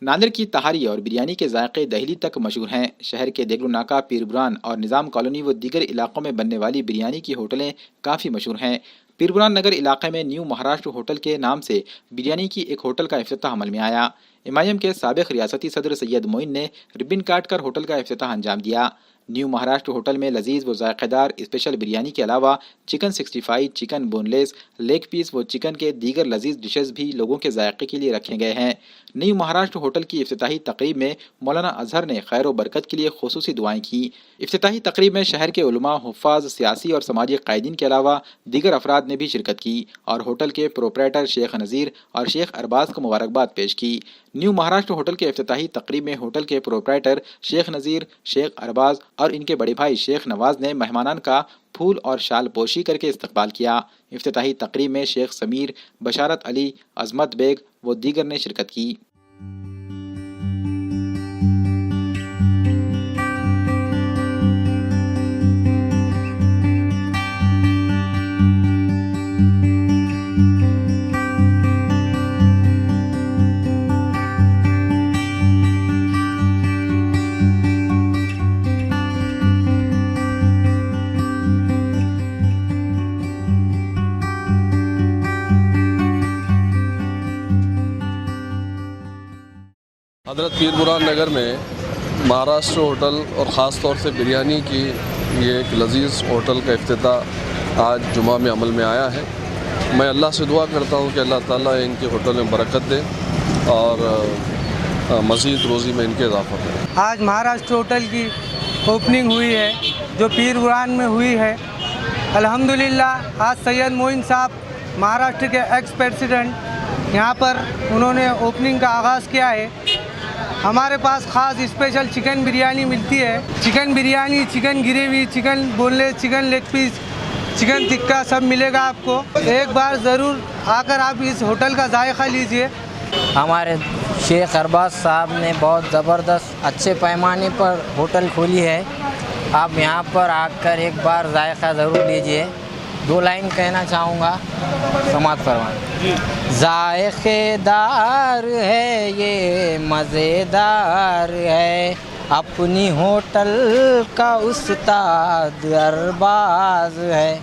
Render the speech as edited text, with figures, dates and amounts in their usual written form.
نادر کی تہاری اور بریانی کے ذائقے دہلی تک مشہور ہیں۔ شہر کے دیگلو ناکہ، پیر بران اور نظام کالونی و دیگر علاقوں میں بننے والی بریانی کی ہوٹلیں کافی مشہور ہیں۔ پیر بران نگر علاقے میں نیو مہاراشٹر ہوٹل کے نام سے بریانی کی ایک ہوٹل کا افتتاح عمل میں آیا۔ MIM کے سابق ریاستی صدر سید معین نے ربن کاٹ کر ہوٹل کا افتتاح انجام دیا۔ نیو مہاراشٹر ہوٹل میں لذیذ و ذائقہ دار اسپیشل بریانی کے علاوہ چکن 65، چکن بون لیس، لیگ پیس و چکن کے دیگر لذیذ ڈشز بھی لوگوں کے ذائقے کے لیے رکھے گئے ہیں۔ نیو مہاراشٹر ہوٹل کی افتتاحی تقریب میں مولانا اظہر نے خیر و برکت کے لیے خصوصی دعائیں کی۔ افتتاحی تقریب میں شہر کے علماء، حفاظ، سیاسی اور سماجی قائدین کے علاوہ دیگر افراد نے بھی شرکت کی اور ہوٹل کے پروپرائٹر شیخ نذیر اور شیخ ارباز کو مبارکباد پیش کی۔ نیو مہاراشٹر ہوٹل کے افتتاحی تقریب میں ہوٹل کے پروپرائٹر شیخ نذیر، شیخ ارباز اور ان کے بڑے بھائی شیخ نواز نے مہمانان کا پھول اور شال پوشی کر کے استقبال کیا۔ افتتاحی تقریب میں شیخ سمیر، بشارت علی، عظمت بیگ و دیگر نے شرکت کی۔ حضرت پیر بران نگر میں مہاراشٹر ہوٹل اور خاص طور سے بریانی کی یہ ایک لذیذ ہوٹل کا افتتاح آج جمعہ میں عمل میں آیا ہے۔ میں اللہ سے دعا کرتا ہوں کہ اللہ تعالیٰ ان کے ہوٹل میں برکت دے اور مزید روزی میں ان کے اضافہ کرے۔ آج مہاراشٹر ہوٹل کی اوپننگ ہوئی ہے جو پیر بران میں ہوئی ہے۔ الحمدللہ آج سید معین صاحب مہاراشٹر کے ایکس پریزیڈنٹ یہاں پر انہوں نے اوپننگ کا آغاز کیا ہے۔ ہمارے پاس خاص اسپیشل چکن بریانی ملتی ہے۔ Chicken biryani, chicken gravy, chicken boneless, chicken leg piece, chicken tikka سب ملے گا آپ کو۔ ایک بار ضرور آ کر آپ اس ہوٹل کا ذائقہ لیجئے۔ ہمارے شیخ ارباز صاحب نے بہت زبردست اچھے پیمانے پر ہوٹل کھولی ہے۔ آپ یہاں پر آ کر ایک بار ذائقہ ضرور لیجئے۔ 2 لائن کہنا چاہوں گا، سماعت فرمائیں۔ ذائقے دار ہے یہ، مزیدار ہے، اپنی ہوٹل کا استاد ارباز ہے۔